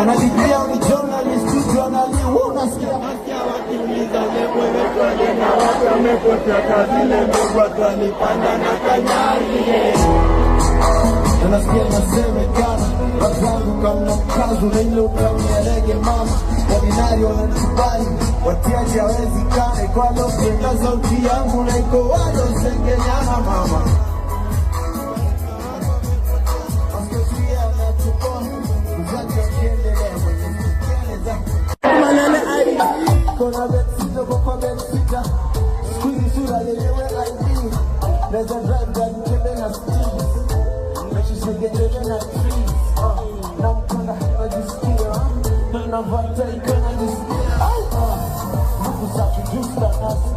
Anajibia ni journalist, journalist, unasikia wakiuliza lebo wetu na watu wamepotea kazi, lebo watu walipanda na kanyari. Unasikia nasemekana wazangu kama mkazo na ile utamierege mama ordinary wanatubali watiaji hawezi kane kwa lopenda sauti yangu na iko wado sengenyana mama. Kona betsito kwa betsita squeeze sura yenyewe ID there's a drive that kembe na steam na shisegete na trees na mkona najisikia na vata ikana jisikia Mungu safi justa nasi